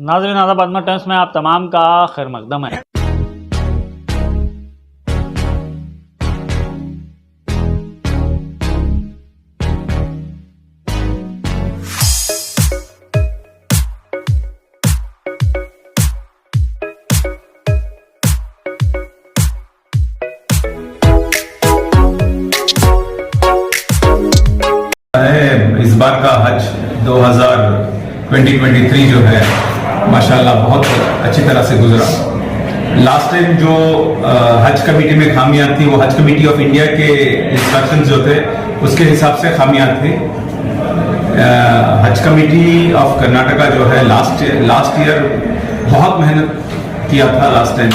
नाज़रीन आज़ाद बादमा टाइम्स में आप तमाम का खैर मकदम है। इस बार का हज 2023 जो है माशाल्लाह बहुत अच्छी तरह से गुजरा। लास्ट टाइम जो हज कमेटी में खामियां थी वो हज कमेटी ऑफ इंडिया के इंस्ट्रक्शंस जो थे उसके हिसाब से खामियां थी। हज कमेटी ऑफ कर्नाटका जो है लास्ट ईयर बहुत मेहनत किया था लास्ट टाइम,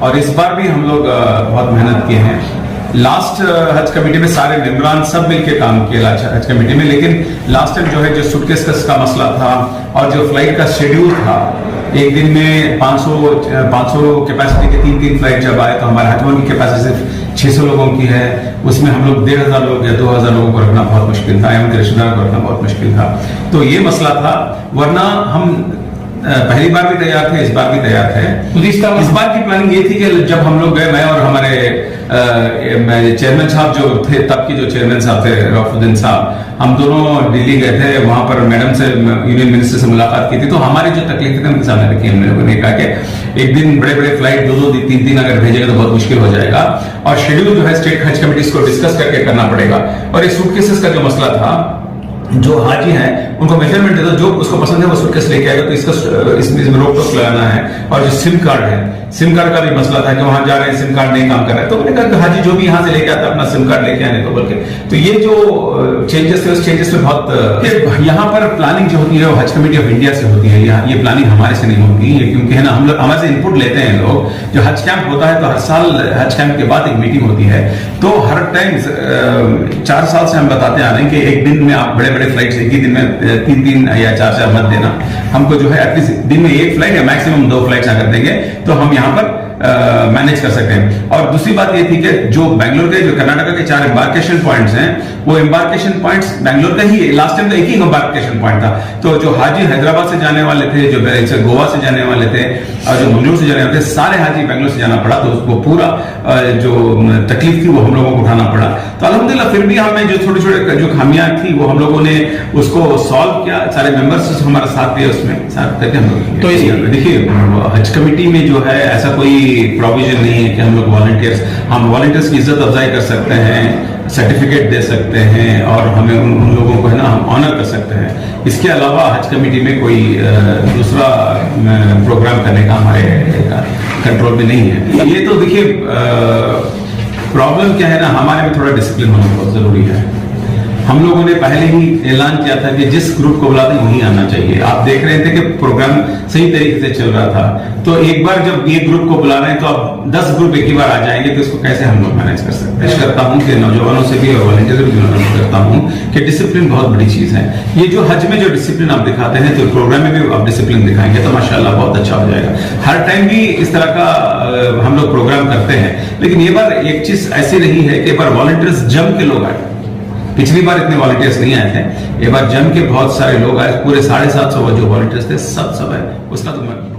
और इस बार भी हम लोग बहुत मेहनत किए हैं। लास्ट हज कमेटी में सारे मेंबरान सब मिलके काम किया हज कमेटी में, लेकिन लास्ट टाइम जो है जो सूटकेस का मसला था और जो फ्लाइट का शेड्यूल था, एक दिन में 500 कैपेसिटी के 3 फ्लाइट जब आए तो हमारे हजमों की कैपेसिटी सिर्फ 600 लोगों की है, उसमें हम लोग 1500 लोग या 2000 लोगों को रखना बहुत मुश्किल था, उनके रिश्तेदार को रखना बहुत मुश्किल था। तो ये मसला था, वरना हम पहली बार भी तैयार थे, इस बार भी तैयार थे। इस बार की प्लानिंग ये थी कि जब हम लोग गए, मैं और हमारे चेयरमैन साहब जो थे, तब के जो चेयरमैन साहब थे रऊफुद्दीन साहब, हम दोनों दिल्ली गए थे, वहां पर मैडम से यूनियन मिनिस्टर से मुलाकात की थी। तो हमारी जो तकलीफ थी उनके सामने रखी हम लोगों ने, कहा कि एक दिन बड़े फ्लाइट 2-2, 3-3 अगर भेजेंगे तो बहुत मुश्किल हो जाएगा, और शेड्यूल जो है स्टेट हज कमेटी को डिस्कस करके करना पड़ेगा। और ये सूटकेसेस का जो मसला था, जो हाजी हैं उनको मेजरमेंट दे दो, जो उसको पसंद है वो सूटकेस लेके आएगा, तो इसमें रोक टोक लगाना है। और जो सिम कार्ड है, सिम कार्ड का भी मसला था कि वहां जा रहे हैं सिम कार्ड नहीं काम कर रहा है, तो मैंने कहा कि हाजी जो भी यहाँ से लेके आता है अपना सिम कार्ड लेके आने को बोल के। तो ये जो चेंजेस थे उस चेंजेस में बहुत यहाँ पर प्लानिंग जो होती है वो हज कमेटी ऑफ इंडिया से होती है, ये प्लानिंग हमारे से नहीं होती है, क्योंकि है ना हम लोग हमारे से इनपुट लेते हैं लोग। जो हज कैंप होता है तो हर साल हज कैंप के बाद एक मीटिंग होती है, तो हर टाइम 4 साल से हम बताते आ रहे हैं कि एक दिन में आप बड़े फ्लाइट एक ही दिन में 3 या 4 मत देना, हमको जो है एटलीस्ट दिन में 1 फ्लाइट या मैक्सिमम 2 फ्लाइट अगर देंगे तो हम यहाँ पर मैनेज कर सकते हैं। और दूसरी बात ये थी कि जो बैंगलोर के, जो कर्नाटका के 4 एम्बार्केशन पॉइंट्स हैं, वो एम्बार्केशन पॉइंट्स बैंगलोर का ही, लास्ट टाइम तो एक ही एम्बार्केशन पॉइंट था। तो जो हाजी हैदराबाद से जाने वाले थे, जो गोवा से जाने वाले थे, और जो मंगलुरु से जाने वाले थे, सारे हाजी बैंगलोर से जाना पड़ा। तो उसको पूरा जो तकलीफ थी वो हम लोगों को उठाना पड़ा। तो अल्हम्दुलिल्लाह फिर भी हमें जो छोटे जो खामियां थी वो हम लोगों ने उसको सॉल्व किया, सारे मेंबर्स हमारा साथ दिया, उसमें साथ करके हम लोग। तो देखिए हज कमेटी में जो है ऐसा कोई प्रोविजन नहीं है कि हम लोग हम वॉलंटियर्स की इज्जत अफजाई कर सकते हैं, सर्टिफिकेट दे सकते हैं, और हमें उन लोगों को है ना हम ऑनर कर सकते हैं। इसके अलावा हज कमेटी में कोई दूसरा प्रोग्राम करने का हमारे कंट्रोल में नहीं है। ये तो देखिए प्रॉब्लम क्या है ना, हमारे में थोड़ा डिसिप्लिन होना बहुत जरूरी है। हम लोगों ने पहले ही ऐलान किया था कि जिस ग्रुप को बुलाते हैं वहीं आना चाहिए। आप देख रहे थे कि प्रोग्राम सही तरीके से चल रहा था, तो एक बार जब ये ग्रुप को बुला रहे हैं तो अब 10 ग्रुप एक ही बार आ जाएंगे, तो इसको कैसे हम लोग मैनेज कर सकते हैं। करता हूँ कि नौजवानों से भी और वॉलंटियर से भी अनुरोध करता हूँ कि डिसिप्लिन बहुत बड़ी चीज है। ये जो हज में जो डिसिप्लिन आप दिखाते हैं, तो प्रोग्राम में भी आप डिसिप्लिन दिखाएंगे तो माशाल्लाह बहुत अच्छा हो जाएगा। हर टाइम भी इस तरह का हम लोग प्रोग्राम करते हैं, लेकिन ये बार एक चीज ऐसी रही है कि एक बार वॉलंटियर्स जम के लोग आए। पिछली बार इतने वॉलंटियर्स नहीं आए थे, एक बार जम के बहुत सारे लोग आए, पूरे 750 जो वॉलंटियर्स थे सब है। उसका तो मैं